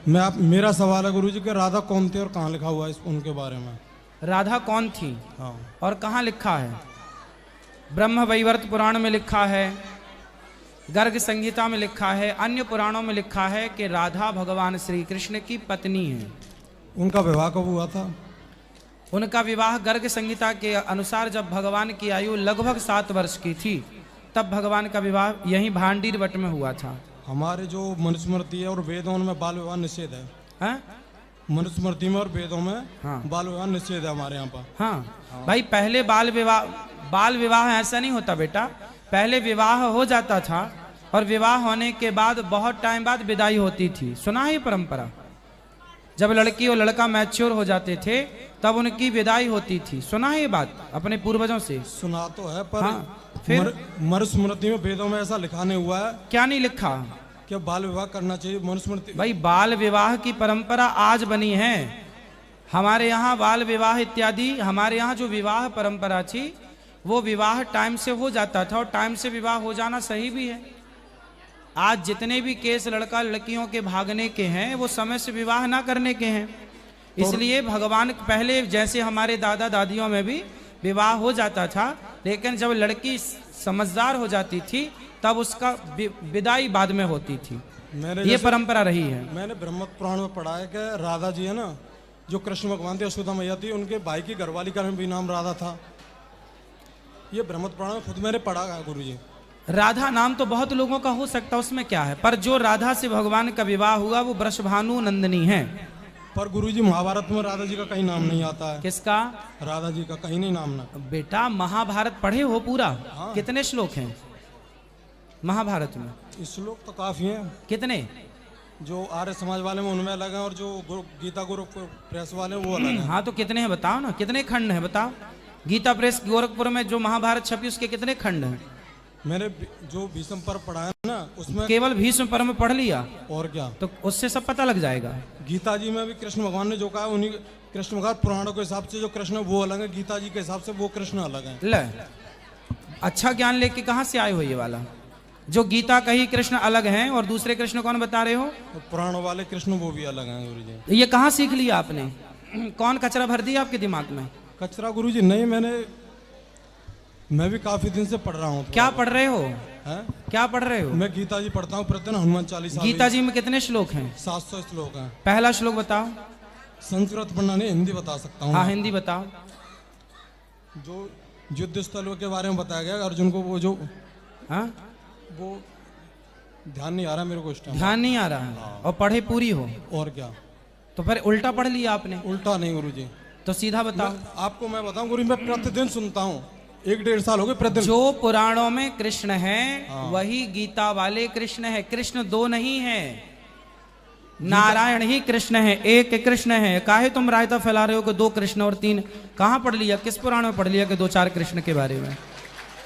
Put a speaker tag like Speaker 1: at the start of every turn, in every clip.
Speaker 1: मेरा सवाल है गुरुजी कि राधा कौन थी और कहाँ लिखा हुआ है उनके बारे में?
Speaker 2: राधा कौन थी
Speaker 1: हाँ।
Speaker 2: और कहाँ लिखा है? ब्रह्म वैवर्त पुराण में लिखा है, गर्ग संहिता में लिखा है, अन्य पुराणों में लिखा है कि राधा भगवान श्री कृष्ण की पत्नी है।
Speaker 1: उनका विवाह कब हुआ था?
Speaker 2: उनका विवाह गर्ग संहिता के अनुसार जब भगवान की आयु लगभग 7 वर्ष की थी तब भगवान का विवाह यहीं भांडीर वट में हुआ था।
Speaker 1: हमारे जो मनुस्मृति है और वेदों में बाल विवाह निषेध है।
Speaker 2: हाँ?
Speaker 1: मनुस्मृति में और वेदों में
Speaker 2: हाँ।
Speaker 1: बाल विवाह निषेध है हमारे यहाँ पर।
Speaker 2: हाँ भाई, पहले बाल विवाह ऐसा नहीं होता बेटा। पहले विवाह हो जाता था और विवाह होने के बाद बहुत टाइम बाद विदाई होती थी। सुना है ये परंपरा? जब लड़की और लड़का मैच्योर हो जाते थे तब उनकी विदाई होती थी। सुना है ये बात अपने पूर्वजों से?
Speaker 1: सुना तो है पर
Speaker 2: हाँ, फिर
Speaker 1: मनुस्मृति में वेदों में ऐसा लिखा नहीं हुआ है।
Speaker 2: क्या नहीं लिखा?
Speaker 1: कि बाल विवाह करना चाहिए मनुस्मृति।
Speaker 2: भाई बाल विवाह की परंपरा आज बनी है। हमारे यहाँ बाल विवाह इत्यादि, हमारे यहाँ जो विवाह परंपरा थी वो विवाह टाइम से हो जाता था और टाइम से विवाह हो जाना सही भी है। आज जितने भी केस लड़का लड़कियों के भागने के हैं वो समय से विवाह ना करने के हैं। इसलिए भगवान पहले जैसे हमारे दादा दादियों में भी विवाह हो जाता था, लेकिन जब लड़की समझदार हो जाती थी तब उसका विदाई बाद में होती थी। ये परंपरा रही है।
Speaker 1: मैंने ब्रह्म पुराण में पढ़ा है कि राधा जी है ना, जो कृष्ण भगवान थे, यशोदा मैया थी, उनके भाई की घरवाली का भी नाम राधा था। ये ब्रह्म पुराण में खुद मैंने पढ़ा है गुरुजी।
Speaker 2: राधा नाम तो बहुत लोगों का हो सकता है, उसमें क्या है, पर जो राधा से भगवान का विवाह हुआ वो वृषभानु नंदिनी है।
Speaker 1: पर गुरुजी महाभारत में राधा जी का कहीं नाम नहीं आता है।
Speaker 2: किसका?
Speaker 1: राधा जी का कहीं नहीं नाम ना।
Speaker 2: बेटा महाभारत पढ़े हो पूरा?
Speaker 1: हाँ।
Speaker 2: कितने श्लोक हैं महाभारत में?
Speaker 1: श्लोक तो काफी हैं।
Speaker 2: कितने?
Speaker 1: जो आर्य समाज वाले में उनमें अलग हैं और जो गीता गुरु प्रेस वाले वो अलग हैं।
Speaker 2: हाँ तो कितने हैं बताओ ना, कितने खंड हैं बताओ? गीता प्रेस गोरखपुर में जो महाभारत छपी उसके कितने खंड हैं?
Speaker 1: मैंने जो भीष्म पर्व पढ़ा है ना उसमें
Speaker 2: केवल भीष्म पर्व में पढ़ लिया
Speaker 1: और क्या,
Speaker 2: तो उससे सब पता लग जाएगा।
Speaker 1: गीता जी में भी कृष्ण भगवान ने जो कहा उन्हीं कृष्ण भगवान पुराणों के हिसाब से जो कृष्ण वो अलग है, गीता जी के हिसाब से वो कृष्ण अलग है।
Speaker 2: ले अच्छा ज्ञान लेके कहाँ से आए हो ये वाला? जो गीता कही कृष्ण अलग हैं और दूसरे कृष्ण कौन बता रहे हो?
Speaker 1: पुराणों वाले कृष्ण वो भी अलग हैं गुरुजी।
Speaker 2: ये कहाँ सीख लिया आपने? कौन कचरा भर दिया आपके दिमाग में?
Speaker 1: कचरा गुरुजी नहीं, मैं भी काफी दिन से पढ़ रहा हूँ।
Speaker 2: क्या पढ़ रहे हो?
Speaker 1: है?
Speaker 2: क्या पढ़ रहे हो?
Speaker 1: मैं गीता जी पढ़ता हूँ प्रतिदिन, हनुमान चालीसा।
Speaker 2: गीता जी में कितने श्लोक हैं?
Speaker 1: 700 श्लोक हैं।
Speaker 2: पहला श्लोक बताओ।
Speaker 1: संस्कृत पढ़ना नहीं, हिंदी बता सकता हूँ।
Speaker 2: हाँ हिंदी बताओ।
Speaker 1: जो युद्ध स्थल के बारे में बताया गया अर्जुन को, वो जो
Speaker 2: हाँ
Speaker 1: वो ध्यान नहीं आ रहा मेरे को इस टाइम।
Speaker 2: ध्यान नहीं आ रहा है और पढ़े पूरी हो
Speaker 1: और क्या?
Speaker 2: तो फिर उल्टा पढ़ लिया आपने।
Speaker 1: उल्टा नहीं गुरुजी,
Speaker 2: तो सीधा बताओ।
Speaker 1: आपको मैं बताऊं गुरु, मैं प्रतिदिन सुनता हूँ, 1-1.5 साल हो गए प्रतिदिन।
Speaker 2: जो पुराणों में कृष्ण है वही गीता वाले कृष्ण है। कृष्ण 2 नहीं है, नारायण ही कृष्ण है, एक कृष्ण है। काहे तुम रायता फैला रहे हो कि 2 कृष्ण और 3? कहाँ पढ़ लिया, किस पुराण में पढ़ लिया कि 2-4 कृष्ण के बारे में?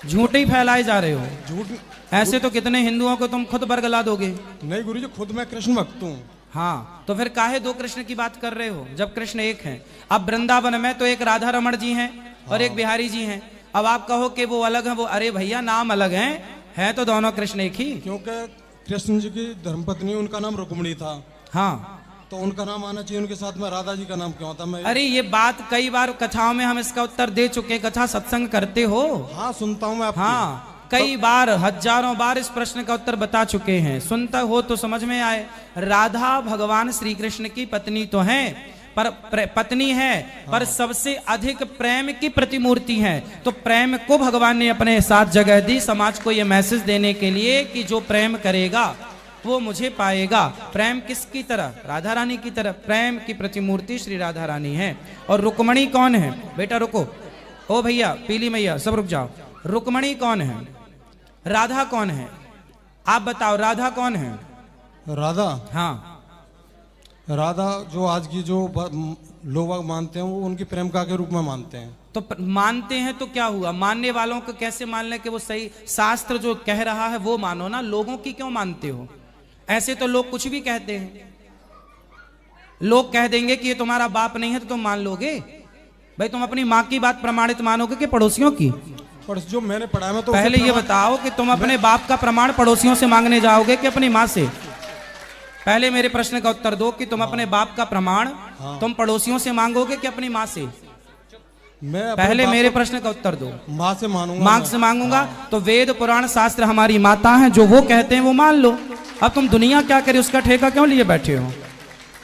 Speaker 2: झूठ ही फैलाए जा रहे हो।
Speaker 1: झूठ
Speaker 2: ऐसे तो कितने हिंदुओं को तुम खुद बरगला दोगे।
Speaker 1: नहीं गुरुजी, खुद मैं कृष्ण भक्त हूँ।
Speaker 2: हाँ तो फिर काहे 2 कृष्ण की बात कर रहे हो जब कृष्ण एक हैं? अब वृंदावन में तो एक राधा रमण जी हैं और एक बिहारी जी हैं। अब आप कहो कि वो अलग हैं, वो अरे भैया नाम अलग हैं तो दोनों कृष्ण एक ही।
Speaker 1: क्योंकि कृष्ण जी की धर्मपत्नी उनका नाम रुक्मिणी था।
Speaker 2: हाँ
Speaker 1: तो उनका नाम आना चाहिए, उनके साथ में राधा जी का नाम क्यों आता? मैं
Speaker 2: अरे ये बात कई बार कथाओं में हम इसका उत्तर दे चुके। कथा सत्संग करते हो?
Speaker 1: हाँ सुनता हूँ मैं आपकी।
Speaker 2: हाँ कई बार, हजारों बार इस प्रश्न का उत्तर बता चुके हैं। सुनता हो तो समझ में आए। राधा भगवान श्री कृष्ण की पत्नी तो है, पर पत्नी है पर सबसे अधिक प्रेम की प्रतिमूर्ति है। तो प्रेम को भगवान ने अपने साथ जगह दी समाज को ये मैसेज देने के लिए कि जो प्रेम करेगा वो मुझे पाएगा। प्रेम किसकी तरह? राधा रानी की तरह। प्रेम की प्रतिमूर्ति श्री राधा रानी है। और रुक्मणी कौन है? बेटा रुको, ओ भैया पीली मैया सब रुक जाओ। रुक्मणी कौन है? राधा कौन है? आप बताओ, राधा कौन है?
Speaker 1: राधा?
Speaker 2: हाँ
Speaker 1: राधा जो आज की जो लोग मानते हैं वो उनकी प्रेमिका के रूप में मानते हैं।
Speaker 2: तो मानते हैं तो क्या हुआ? मानने वालों को कैसे मान लें कि वो सही? शास्त्र जो कह रहा है वो मानो ना, लोगों की क्यों मानते हो? ऐसे तो लोग कुछ भी कहते हैं। लोग कह देंगे कि ये तुम्हारा बाप नहीं है तो तुम मान लोगे? भाई तुम अपनी माँ की बात प्रमाणित मानोगे कि पड़ोसियों की?
Speaker 1: पर जो मैंने पढ़ा है तो
Speaker 2: पहले ये बताओ कि तुम अपने बाप का प्रमाण पड़ोसियों से मांगने जाओगे कि अपनी माँ से? पहले मेरे प्रश्न का उत्तर दो कि तुम अपने बाप का प्रमाण तुम पड़ोसियों से मांगोगे कि अपनी माँ से?
Speaker 1: मैं अपने
Speaker 2: पहले
Speaker 1: बाप
Speaker 2: मेरे
Speaker 1: को
Speaker 2: प्रश्न का उत्तर दो।
Speaker 1: माँ से मानूंगा,
Speaker 2: माँ से मांगूंगा तो वेद पुराण शास्त्र हमारी माता हैं, जो वो कहते हैं वो मान लो। अब तुम दुनिया क्या करे उसका ठेका क्यों लिए बैठे हो?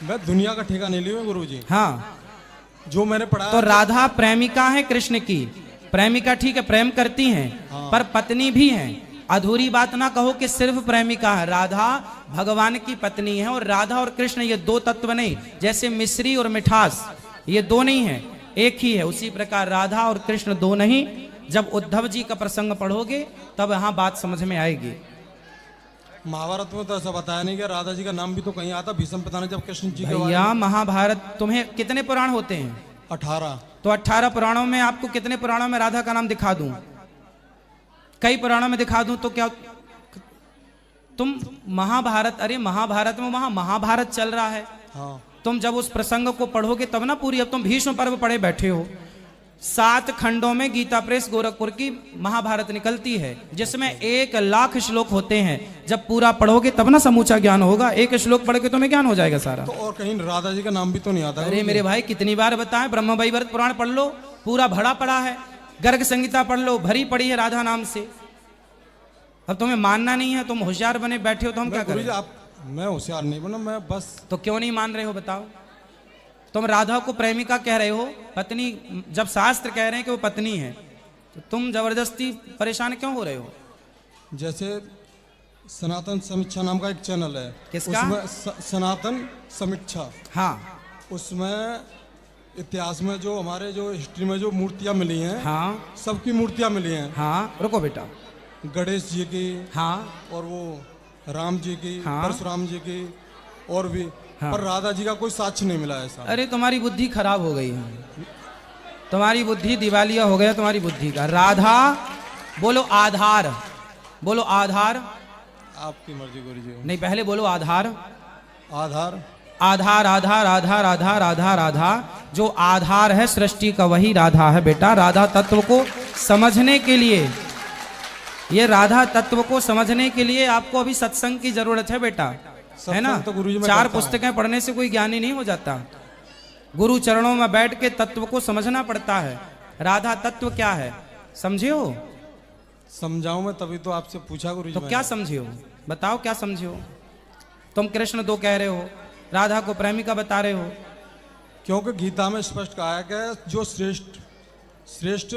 Speaker 1: मैं दुनिया का ठेका नहीं लिया गुरुजी,
Speaker 2: हाँ,
Speaker 1: जो मैंने पढ़ा
Speaker 2: तो राधा प्रेमिका है कृष्ण की। प्रेमिका ठीक है, प्रेम करती हैं, पर पत्नी भी हैं। अधूरी बात ना कहो कि सिर्फ प्रेमिका है। राधा भगवान की पत्नी है, और राधा और कृष्ण ये दो तत्व नहीं, जैसे मिश्री और मिठास ये दो नहीं है, एक ही है। उसी प्रकार राधा और कृष्ण दो नहीं। जब उद्धव जी का प्रसंग पढ़ोगे तब यहाँ बात समझ में आएगी।
Speaker 1: महाभारत में तो ऐसा बताया नहीं कि राधा जी का नाम भी तो कहीं आता। भीष्म पिता ने जब कृष्ण जी के
Speaker 2: भैया महाभारत तुम्हें कितने पुराण होते हैं?
Speaker 1: 18,
Speaker 2: तो 18 पुराणों में आपको कितने पुराणों में राधा का नाम दिखा दूं? कई पुराणों में दिखा दूं तो क्या तुम महाभारत, अरे महाभारत में वहां महाभारत चल रहा है,
Speaker 1: हाँ
Speaker 2: तुम जब उस प्रसंग को पढ़ोगे तब ना पूरी। अब तुम भीष्म पर्व पढ़े बैठे हो। 7 खंडों में गीता प्रेस गोरखपुर की महाभारत निकलती है, जिसमें 1,00,000 श्लोक होते हैं। जब पूरा पढ़ोगे तब ना समूचा ज्ञान होगा। एक श्लोक पढ़ के तुम्हें ज्ञान हो जाएगा सारा।
Speaker 1: तो और कहीं राधा जी का नाम भी तो नहीं आता।
Speaker 2: अरे मेरे भाई कितनी बार बताएं, ब्रह्म वैवर्त पुराण पढ़ लो, पूरा भरा पड़ा है। गर्ग संहिता पढ़ लो, भरी पड़ी है राधा नाम से। अब तुम्हें मानना नहीं है, तुम होशियार बने बैठे हो, तो हम क्या करें?
Speaker 1: आप, मैं होशियार नहीं बना, मैं बस।
Speaker 2: तो क्यों नहीं मान रहे हो बताओ? तुम राधा को प्रेमिका कह रहे हो, पत्नी, जब शास्त्र कह रहे हैं कि वो पत्नी है, तो तुम जबरदस्ती परेशान क्यों हो रहे हो?
Speaker 1: जैसे सनातन समीक्षा नाम का एक चैनल है,
Speaker 2: किसका?
Speaker 1: उसमें सनातन समीक्षा,
Speaker 2: हाँ,
Speaker 1: उसमें इतिहास में जो हमारे जो हिस्ट्री में जो मूर्तियां मिली हैं,
Speaker 2: हाँ,
Speaker 1: सबकी मूर्तियां मिली हैं।
Speaker 2: हाँ, रुको बेटा।
Speaker 1: गणेश जी की,
Speaker 2: हाँ,
Speaker 1: और वो राम जी की,
Speaker 2: हाँ,
Speaker 1: परशुराम जी की, और भी,
Speaker 2: हाँ,
Speaker 1: पर राधा जी का कोई साक्ष्य नहीं मिला ऐसा।
Speaker 2: अरे तुम्हारी बुद्धि खराब हो गई है, तुम्हारी बुद्धि दिवालिया हो गया तुम्हारी बुद्धि का। राधा बोलो आधार, बोलो आधार।
Speaker 1: आपकी मर्जी गुरुजी।
Speaker 2: नहीं, पहले बोलो आधार।
Speaker 1: आधार,
Speaker 2: आधार, आधार, आधार, आधार, आधार, आधार। जो आधार है सृष्टि का वही राधा है बेटा। राधा तत्व को समझने के लिए, ये राधा तत्व को समझने के लिए आपको अभी सत्संग की जरूरत है बेटा, है ना?
Speaker 1: तो गुरुजी मैं
Speaker 2: 4
Speaker 1: करता हूं।
Speaker 2: पुस्तकें पढ़ने से कोई ज्ञानी नहीं हो जाता। गुरु चरणों में बैठ के तत्व को समझना पड़ता है। राधा तत्व क्या है समझे हो?
Speaker 1: समझाऊं मैं, तभी तो आपसे पूछा गुरुजी।
Speaker 2: तो क्या समझे हो बताओ, क्या समझे हो? तुम कृष्ण 2 कह रहे हो, राधा को प्रेमिका बता रहे हो।
Speaker 1: क्योंकि गीता में स्पष्ट कहा है कि जो श्रेष्ठ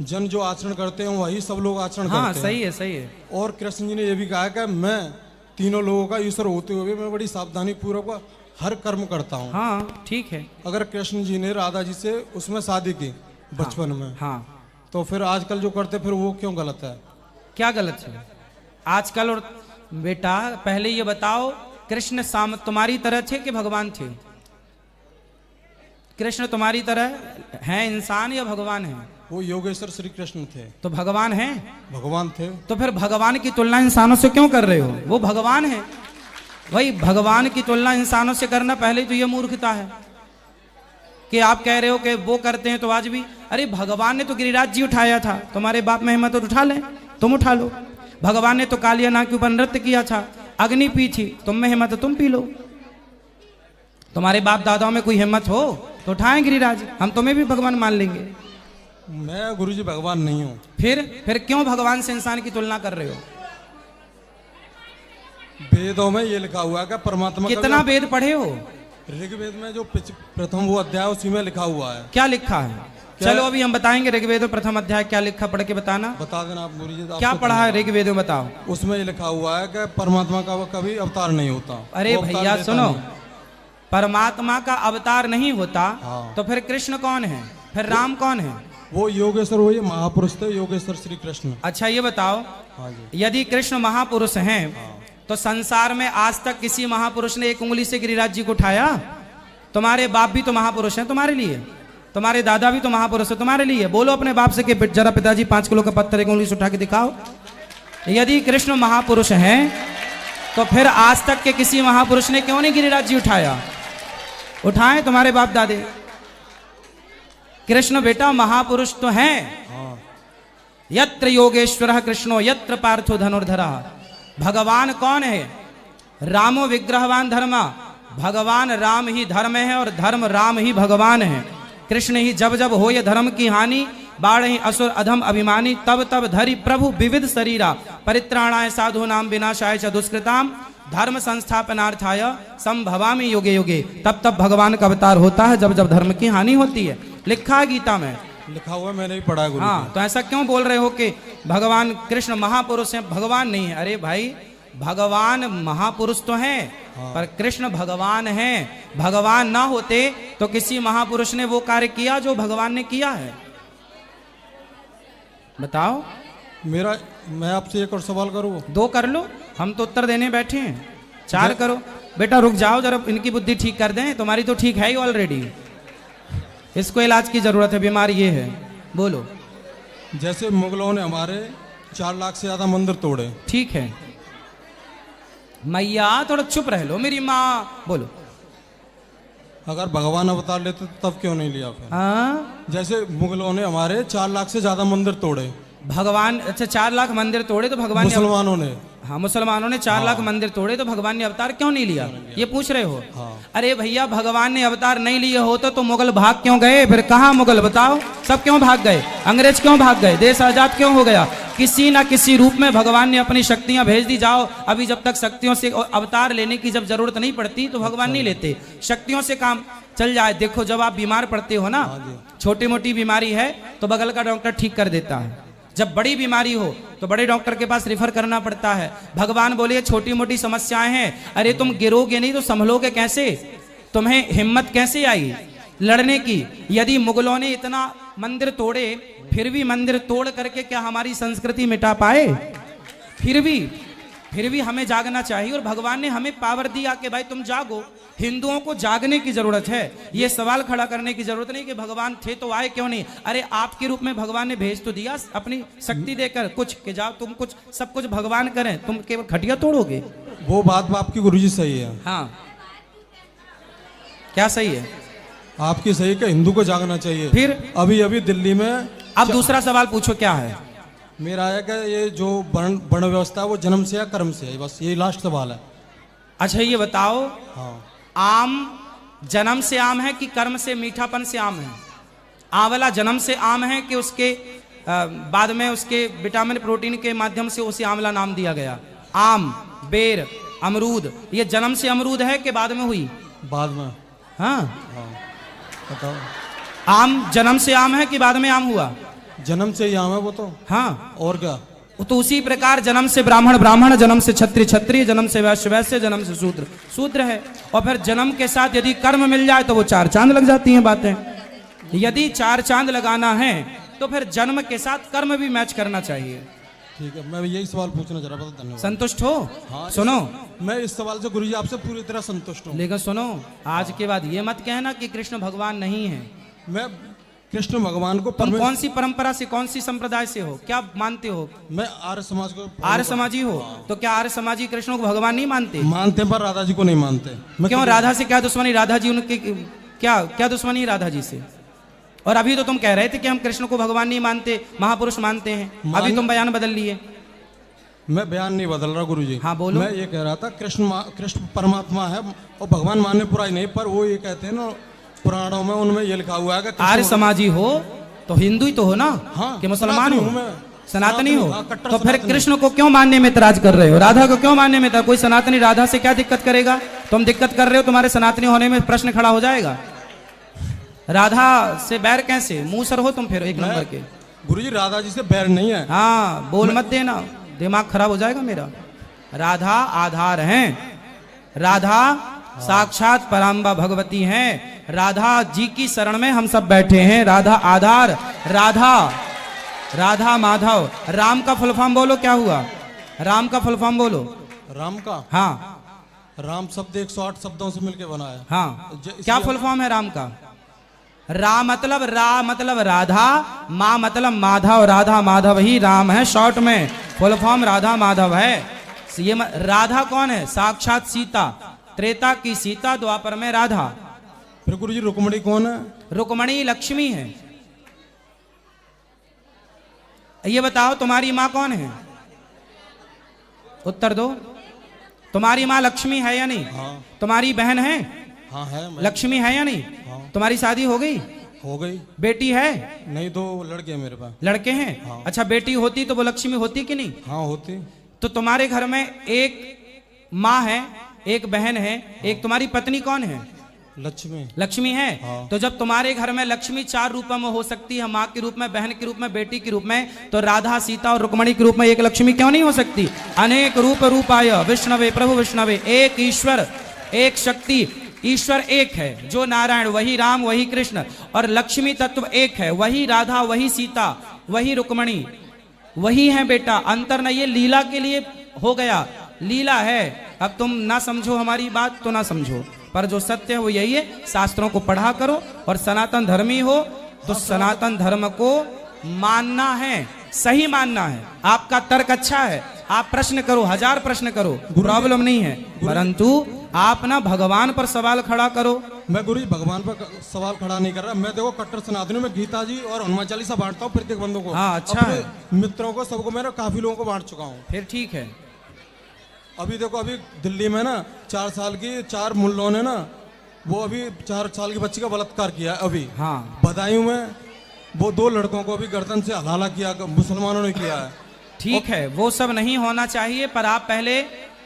Speaker 1: जन जो आचरण करते हैं वही सब लोग आचरण
Speaker 2: हाँ,
Speaker 1: करते हैं।
Speaker 2: सही है, सही है।
Speaker 1: और कृष्ण जी ने यह भी कहा है कि मैं तीनों लोगों का ईश्वर होते हुए मैं बड़ी सावधानी पूर्वक हर कर्म करता हूँ।
Speaker 2: हाँ, ठीक है।
Speaker 1: अगर कृष्ण जी ने राधा जी से उसमें शादी की बचपन में,
Speaker 2: हाँ,
Speaker 1: तो फिर आजकल जो करते फिर वो क्यों गलत है?
Speaker 2: क्या गलत है आजकल? और बेटा पहले ये बताओ, कृष्ण तुम्हारी तरह थे कि भगवान थे? कृष्ण तुम्हारी तरह हैं इंसान या भगवान है?
Speaker 1: वो योगेश्वर श्री कृष्ण थे।
Speaker 2: तो भगवान हैं?
Speaker 1: भगवान थे।
Speaker 2: तो फिर भगवान की तुलना इंसानों से क्यों कर रहे हो? वो भगवान है। वही भगवान की तुलना इंसानों से करना पहले तो ये मूर्खता है कि आप कह रहे हो कि वो करते हैं तो आज भी। अरे भगवान ने तो गिरिराज जी उठाया था, तुम्हारे बाप में हिम्मत तो उठा लें, तुम उठा लो। भगवान ने तो कालिया नाग के ऊपर नृत्य किया था, अग्नि पी थी, तुम में हिम्मत तुम पी लो। तुम्हारे बाप दादाओं में कोई हिम्मत हो तो उठाएं गिरिराज, हम तुम्हें भी भगवान मान लेंगे।
Speaker 1: मैं गुरुजी भगवान नहीं हूँ।
Speaker 2: फिर क्यों भगवान से इंसान की तुलना कर रहे हो?
Speaker 1: वेदों में ये लिखा हुआ है कि परमात्मा
Speaker 2: कितना वेद पढ़े हो?
Speaker 1: ऋग्वेद में जो प्रथम वो अध्याय उसी में लिखा हुआ है।
Speaker 2: क्या लिखा है? चलो अभी हम बताएंगे ऋग्वेद में प्रथम अध्याय क्या लिखा, पढ़ के बताना।
Speaker 1: बता देना आप गुरुजी।
Speaker 2: क्या पढ़ा है ऋग्वेद में बताओ।
Speaker 1: उसमें ये लिखा हुआ है कि परमात्मा का कभी अवतार नहीं होता।
Speaker 2: अरे भैया सुनो, परमात्मा का अवतार नहीं होता।
Speaker 1: हाँ।
Speaker 2: तो फिर कृष्ण कौन है? फिर राम कौन है?
Speaker 1: वो योगेश्वर, वो ये महापुरुष थे योगेश्वर श्री कृष्ण।
Speaker 2: अच्छा ये बताओ,
Speaker 1: हाँ जी।
Speaker 2: यदि कृष्ण महापुरुष हैं तो संसार में आज तक किसी महापुरुष ने एक उंगली से गिरिराज जी को उठाया? तुम्हारे बाप भी तो महापुरुष हैं तुम्हारे लिए, तुम्हारे दादा भी तो महापुरुष है तुम्हारे लिए। बोलो अपने बाप से कि जरा पिताजी 5 किलो का पत्थर एक उंगली से उठा के दिखाओ। यदि कृष्ण महापुरुष हैं तो फिर आज तक के किसी महापुरुष ने क्यों नहीं गिरिराज जी उठाया? उठाएं तुम्हारे बाप दादे। कृष्ण बेटा महापुरुष तो हैं। यत्र योगेश्वर कृष्णो यत्र पार्थो धनुर्धरा। भगवान कौन है? रामो विग्रहवान धर्मा, भगवान राम ही धर्म है और धर्म राम ही भगवान है। कृष्ण ही जब जब हो ये धर्म की हानि, बाढ़ ही असुर अधम अभिमानी, तब तब धरि प्रभु विविध शरीरा, परित्राणाय साधु नाम विनाशाय च दुष्कृताम, धर्म संस्थापनार्थाय संभवामि युगे युगे। तब तब भगवान का अवतार होता है जब जब धर्म की हानि होती है। लिखा है गीता में,
Speaker 1: लिखा हुआ मैंने ही पढ़ा है गुरु
Speaker 2: हाँ। तो ऐसा क्यों बोल रहे हो कि भगवान कृष्ण महापुरुष हैं, भगवान नहीं है? अरे भाई, भगवान महापुरुष तो हैं, पर कृष्ण भगवान हैं। भगवान ना होते तो किसी महापुरुष ने वो कार्य किया जो भगवान ने किया है? बताओ।
Speaker 1: मैं आपसे एक और सवाल करूँ?
Speaker 2: 2 कर लो, हम तो उत्तर देने बैठे हैं। 4 करो। बेटा रुक जाओ जरा, इनकी बुद्धि ठीक कर दें। तुम्हारी तो ठीक है ही ऑलरेडी, इसको इलाज की जरूरत है, बीमारी ये है। बोलो।
Speaker 1: जैसे मुगलों ने हमारे 4 लाख से ज्यादा मंदिर तोड़े,
Speaker 2: ठीक है मैया, थोड़ा चुप रह लो मेरी माँ। बोलो।
Speaker 1: अगर भगवान अवतार लेते तो तब क्यों नहीं लिया फिर?
Speaker 2: हाँ,
Speaker 1: जैसे मुगलों ने हमारे 4 लाख से ज्यादा मंदिर तोड़े,
Speaker 2: भगवान, अच्छा 4 लाख मंदिर तोड़े तो भगवान ने,
Speaker 1: मुसलमानों ने,
Speaker 2: हाँ मुसलमानों ने 4 लाख मंदिर तोड़े तो भगवान ने अवतार क्यों नहीं लिया, ये पूछ रहे हो? अरे भैया, भगवान ने अवतार नहीं लिए होते तो मुगल भाग क्यों गए? फिर कहाँ मुगल, बताओ? सब क्यों भाग गए? अंग्रेज क्यों भाग गए? देश आजाद क्यों हो गया? किसी ना किसी रूप में भगवान ने अपनी शक्तियां भेज दी। जाओ, अभी जब तक शक्तियों से अवतार लेने की जब जरूरत नहीं पड़ती तो भगवान नहीं लेते, शक्तियों से काम चल जाए। देखो, जब आप बीमार पड़ते हो ना, छोटी मोटी बीमारी है तो बगल का डॉक्टर ठीक कर देता है। जब बड़ी बीमारी हो तो बड़े डॉक्टर के पास रिफर करना पड़ता है। भगवान बोले छोटी मोटी समस्याएं हैं, अरे तुम गिरोगे नहीं तो संभलोगे कैसे? तुम्हें हिम्मत कैसे आई लड़ने की? यदि मुगलों ने इतना मंदिर तोड़े, फिर भी मंदिर तोड़ करके क्या हमारी संस्कृति मिटा पाए? फिर भी हमें जागना चाहिए, और भगवान ने हमें पावर दिया कि भाई तुम जागो। हिंदुओं को जागने की जरूरत है, ये सवाल खड़ा करने की जरूरत नहीं कि भगवान थे तो आए क्यों नहीं। अरे आपके रूप में भगवान ने भेज तो दिया अपनी शक्ति देकर कुछ, कि जाओ तुम कुछ, सब कुछ भगवान करें, तुम केवल खटिया तोड़ोगे।
Speaker 1: वो बात आपकी गुरुजी सही है।
Speaker 2: हाँ, क्या सही है?
Speaker 1: आपकी सही कि हिंदू को जागना चाहिए।
Speaker 2: फिर
Speaker 1: अभी दिल्ली में,
Speaker 2: अब दूसरा सवाल पूछो, क्या है?
Speaker 1: मेरा है कि ये जो वर्ण व्यवस्था है वो जन्म से या कर्म से है? बस यही लास्ट सवाल है।
Speaker 2: अच्छा ये बताओ,
Speaker 1: हाँ,
Speaker 2: आम जन्म से आम है कि कर्म से मीठापन से आम है? आंवला जन्म से आम है कि उसके बाद में उसके विटामिन प्रोटीन के माध्यम से उसे आंवला नाम दिया गया? आम, बेर, अमरूद, ये जन्म से अमरूद है कि बाद में हुई?
Speaker 1: बाद में।
Speaker 2: हाँ,
Speaker 1: बताओ।
Speaker 2: आम जन्म से आम है कि बाद में आम हुआ?
Speaker 1: जन्म से ही आम है वो तो।
Speaker 2: हाँ,
Speaker 1: और क्या?
Speaker 2: तो उसी प्रकार जन्म से ब्राह्मण ब्राह्मण, जन्म से क्षत्रिय क्षत्रिय, जन्म से वैश्य वैश्य, जन्म से शूद्र शूद्र है। और फिर जन्म के साथ यदि कर्म मिल जाए तो वो 4 चांद लग जाती हैं बातें। यदि 4 चांद लगाना है तो फिर जन्म के साथ कर्म भी मैच करना चाहिए।
Speaker 1: ठीक है, मैं यही सवाल पूछना चाह रहा था। धन्यवाद।
Speaker 2: संतुष्ट हो?
Speaker 1: हाँ,
Speaker 2: सुनो,
Speaker 1: मैं इस सवाल से गुरुजी आपसे पूरी तरह संतुष्ट हूँ।
Speaker 2: लेकिन सुनो, आज के बाद ये मत कहना कि कृष्ण भगवान नहीं है।
Speaker 1: मैं कृष्ण भगवान को,
Speaker 2: तुम कौन सी परंपरा से, कौन सी संप्रदाय से हो, क्या मानते हो?
Speaker 1: मैं आर्य समाज को।
Speaker 2: आर्य समाजी हो? तो क्या आर्य समाजी कृष्ण को भगवान नहीं मानते?
Speaker 1: मानते पर राधा जी को नहीं मानते।
Speaker 2: क्यों? राधा से क्या दुश्मनी? राधा जी उनके क्या दुश्मनी राधा जी से? और अभी तो तुम कह रहे थे कि हम कृष्ण को भगवान नहीं मानते, महापुरुष मानते हैं। अभी तुम बयान बदल लिए।
Speaker 1: मैं बयान नहीं बदल रहा गुरुजी।
Speaker 2: हाँ बोलो।
Speaker 1: मैं ये कह रहा था कृष्ण परमात्मा है और भगवान मानने पूरा ही नहीं, पर वो ये कहते हैं ना पुराणों में, उनमें ये लिखा हुआ है कि
Speaker 2: आर्य समाजी हो तो हिंदू ही तो हो ना।
Speaker 1: हाँ,
Speaker 2: कि मुसलमान हो, सनातनी हो।
Speaker 1: हाँ,
Speaker 2: तो फिर कृष्ण को क्यों मानने में इतराज कर रहे हो? राधा को क्यों मानने में? कोई सनातनी राधा से क्या दिक्कत करेगा? तुम दिक्कत कर रहे हो, तुम्हारे सनातनी होने में प्रश्न खड़ा हो जाएगा। राधा से बैर कैसे? मूसर हो तुम फिर एक नंबर के।
Speaker 1: गुरुजी राधा जी से बैर नहीं है।
Speaker 2: हाँ, बोल मत देना, दिमाग खराब हो जाएगा मेरा। राधा आधार हैं, राधा साक्षात पराम्बा भगवती हैं। राधा जी की शरण में हम सब बैठे हैं। राधा आधार, राधा माधव। राम का फुल फॉर्म बोलो, क्या हुआ? राम का फुल फॉर्म बोलो।
Speaker 1: राम का?
Speaker 2: हाँ,
Speaker 1: राम शब्द 108 शब्दों से मिलकर बना है।
Speaker 2: हाँ, क्या फुल फॉर्म है राम का? रा मतलब राधा, माँ मतलब माधव, राधा माधव ही राम है। शॉर्ट में फुल फॉर्म राधा माधव है। ये राधा कौन है? साक्षात सीता, त्रेता की सीता, द्वापर में राधा।
Speaker 1: फिर गुरुजी रुक्मणी कौन है?
Speaker 2: रुक्मणी लक्ष्मी है। ये बताओ तुम्हारी माँ कौन है? उत्तर दो। तुम्हारी माँ लक्ष्मी है या नहीं?
Speaker 1: हाँ
Speaker 2: तुम्हारी बहन है?
Speaker 1: हाँ है
Speaker 2: लक्ष्मी है या नहीं?
Speaker 1: हाँ
Speaker 2: तुम्हारी शादी हो गई?
Speaker 1: हो गई।
Speaker 2: बेटी है?
Speaker 1: नहीं, 2 लड़के हैं मेरे पास।
Speaker 2: लड़के हैं?
Speaker 1: हाँ।
Speaker 2: अच्छा, बेटी होती तो वो लक्ष्मी होती कि नहीं?
Speaker 1: हाँ होती।
Speaker 2: तो तुम्हारे घर में एक माँ है, एक बहन है, एक तुम्हारी पत्नी कौन है?
Speaker 1: लक्ष्मी।
Speaker 2: लक्ष्मी है।
Speaker 1: हाँ।
Speaker 2: तो जब तुम्हारे घर में लक्ष्मी 4 रूपों में हो सकती है, माँ के रूप में, बहन के रूप में, बेटी के रूप में, तो राधा, सीता और रुक्मणी के रूप में एक लक्ष्मी क्यों नहीं हो सकती? अनेक रूप रूपाय विष्णवे प्रभु विष्णवे, एक ईश्वर एक शक्ति, ईश्वर एक है जो नारायण, वही राम वही कृष्ण, और लक्ष्मी तत्व एक है, वही राधा वही सीता वही रुक्मणी वही है बेटा। अंतर नहीं, ये लीला के लिए हो गया, लीला है। अब तुम ना समझो हमारी बात तो ना समझो, पर जो सत्य है वो यही है। शास्त्रों को पढ़ा करो, और सनातन धर्मी हो तो सनातन धर्म को मानना है, सही मानना है। आपका तर्क अच्छा है, आप प्रश्न करो, 1000 प्रश्न करो, प्रॉब्लम नहीं है, परंतु आप ना भगवान पर सवाल खड़ा करो।
Speaker 1: मैं गुरु जी भगवान पर सवाल खड़ा नहीं कर रहा। मैं देखो कट्टर सनातनी में गीता जी और हनुमान चालीसा बांटता हूँ प्रत्येक बंदों को।
Speaker 2: हाँ, अच्छा
Speaker 1: अपने
Speaker 2: है।
Speaker 1: मित्रों को, सबको, मैंने काफी लोगों को बांट चुका हूँ।
Speaker 2: फिर ठीक है।
Speaker 1: अभी देखो, अभी दिल्ली में ना 4 साल की 4 मुल्लों ने ना, वो अभी 4 साल की बच्ची का बलात्कार किया है अभी।
Speaker 2: हाँ,
Speaker 1: बदायूं में वो 2 लड़कों को अभी गर्दन से हलाला किया, मुसलमानों ने किया है।
Speaker 2: ठीक है, वो सब नहीं होना चाहिए, पर आप पहले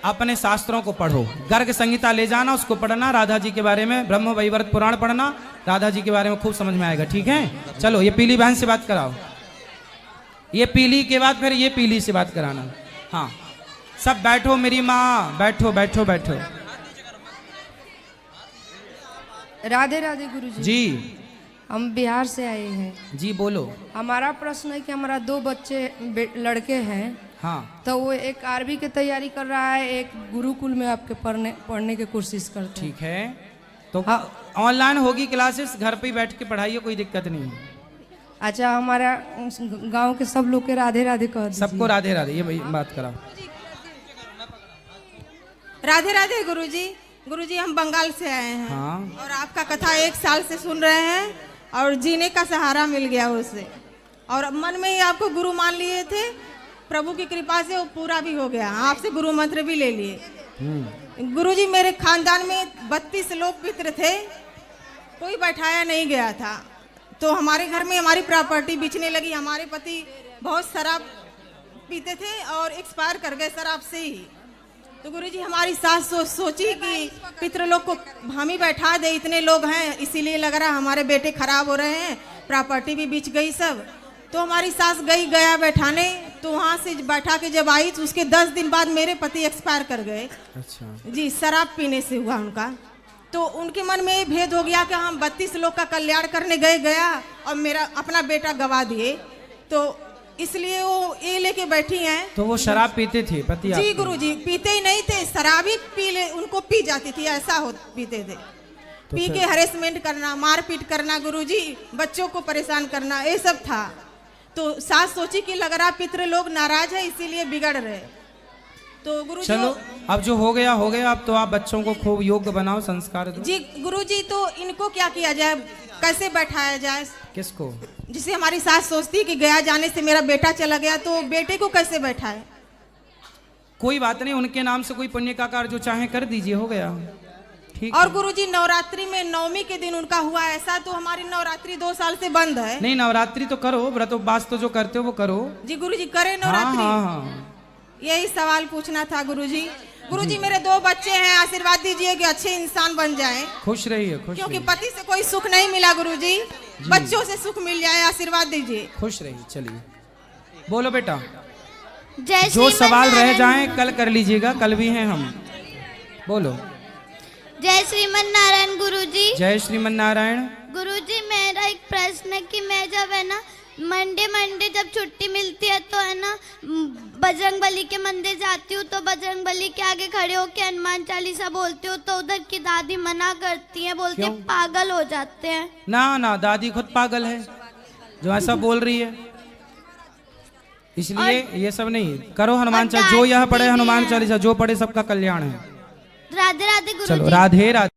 Speaker 2: अपने शास्त्रों को पढ़ो। गर्ग संहिता ले जाना, उसको पढ़ना, राधा जी के बारे में ब्रह्म वैवर्त पुराण पढ़ना, राधा जी के बारे में खूब समझ में आएगा। ठीक है, चलो ये पीली बहन से बात कराओ, ये पीली के बाद फिर ये पीली से बात कराना। हाँ, सब बैठो मेरी माँ, बैठो बैठो बैठो।
Speaker 3: राधे राधे गुरुजी।
Speaker 2: जी
Speaker 3: हम बिहार से आए हैं।
Speaker 2: जी बोलो।
Speaker 3: हमारा प्रश्न है कि हमारा 2 बच्चे लड़के हैं।
Speaker 2: हाँ,
Speaker 3: तो वो एक आरबी की तैयारी कर रहा है, एक गुरुकुल में आपके पढ़ने की कोशिश करते हैं।
Speaker 2: ठीक है, तो
Speaker 3: हाँ।
Speaker 2: ऑनलाइन होगी क्लासेस, घर पे ही बैठ के पढ़ाइए, कोई दिक्कत नहीं है।
Speaker 3: अच्छा, हमारा गांव के सब लोग के राधे राधे कह दीजिए।
Speaker 2: सबको राधे राधे, ये बात कराओ।
Speaker 4: राधे राधे गुरुजी। गुरुजी हम बंगाल से आए हैं।
Speaker 2: हाँ।
Speaker 4: और आपका कथा 1 साल से सुन रहे हैं और जीने का सहारा मिल गया उससे, और मन में ही आपको गुरु मान लिए थे। प्रभु की कृपा से वो पूरा भी हो गया, आपसे गुरु मंत्र भी ले लिए। गुरुजी मेरे खानदान में 32 लोग पितृ थे, कोई बैठाया नहीं गया था। तो हमारे घर में हमारी प्रॉपर्टी बिचने लगी। हमारे पति बहुत शराब पीते थे और एक्सपायर कर गए शराब से ही। तो गुरुजी हमारी सास सोची कि पितृ लोग को हम ही बैठा दे, इतने लोग हैं, इसीलिए लग रहा हमारे बेटे खराब हो रहे हैं, प्रॉपर्टी भी बिच गई सब। तो हमारी सास गया बैठाने, तो वहाँ से बैठा के जब आई तो उसके 10 दिन बाद मेरे पति एक्सपायर कर गए।
Speaker 2: अच्छा
Speaker 4: जी, शराब पीने से हुआ उनका। तो उनके मन में ये भेद हो गया कि हम 32 लोग का कल्याण करने गया और मेरा अपना बेटा गवा दिए। तो इसलिए वो ये लेके बैठी हैं।
Speaker 2: तो वो शराब पीते थे पति
Speaker 4: जी
Speaker 2: आपके?
Speaker 4: गुरुजी पीते ही नहीं थे, शराब ही उनको पी जाती थी, ऐसा हो पीते थे।
Speaker 2: तो
Speaker 4: पी
Speaker 2: फिर-
Speaker 4: के हरेसमेंट करना, मारपीट करना गुरुजी, बच्चों को परेशान करना, ये सब था। तो सास सोची कि लग रहा पितृ लोग नाराज है, इसीलिए बिगड़ रहे। तो गुरुजी
Speaker 2: चलो अब जो हो गया हो गया, अब तो आप बच्चों को खूब योग्य बनाओ, संस्कार दो।
Speaker 4: जी गुरुजी, तो इनको क्या किया जाए, कैसे बैठाया जाए?
Speaker 2: किसको?
Speaker 4: जिसे हमारी सास सोचती है कि गया जाने से मेरा बेटा चला गया, तो बेटे को कैसे बैठाए?
Speaker 2: कोई बात नहीं, उनके नाम से कोई पुण्य का कार्य जो चाहे कर दीजिए, हो गया ठीक
Speaker 4: और
Speaker 2: है।
Speaker 4: गुरुजी नवरात्रि में 9वीं के दिन उनका हुआ ऐसा, तो हमारी नवरात्रि 2 साल से बंद है।
Speaker 2: नहीं, नवरात्रि तो करो, व्रत उपवास तो जो करते हो वो करो।
Speaker 4: जी गुरुजी करे
Speaker 2: हाँ
Speaker 4: नवरात्रि?
Speaker 2: हाँ हाँ,
Speaker 4: यही सवाल पूछना था गुरुजी। गुरुजी मेरे 2 बच्चे हैं, आशीर्वाद दीजिए कि अच्छे इंसान बन जाएं,
Speaker 2: खुश रहिए खुश
Speaker 4: क्योंकि
Speaker 2: रहिए
Speaker 4: पति से कोई सुख नहीं मिला गुरुजी, बच्चों से सुख मिल जाए, आशीर्वाद दीजिए।
Speaker 2: खुश रहिए। चलिए बोलो बेटा,
Speaker 5: जय
Speaker 2: जो सवाल रह
Speaker 5: श्रीमन्नारायण।
Speaker 2: जाएं कल कर लीजिएगा, कल भी हैं हम। बोलो।
Speaker 5: जय श्रीमन नारायण गुरुजी।
Speaker 2: जय श्रीमन नारायण।
Speaker 5: गुरुजी मेरा एक प्रश्न है कि मैं जब है ना मंडे जब छुट्टी मिलती है तो है ना बजरंग बली के मंदिर जाती हूँ, तो बजरंग बली के आगे खड़े होकर हनुमान चालीसा बोलती हूँ, तो उधर की दादी मना करती है, बोलती है
Speaker 2: क्यों?
Speaker 5: पागल हो जाते हैं।
Speaker 2: ना ना, दादी खुद पागल है जो ऐसा बोल रही है, इसलिए ये सब नहीं करो। हनुमान चालीसा जो यह पढ़े, हनुमान चालीसा जो पढ़े सबका कल्याण है।
Speaker 5: राधे राधे
Speaker 2: चलो
Speaker 5: गुरुजी।
Speaker 2: राधे राधे।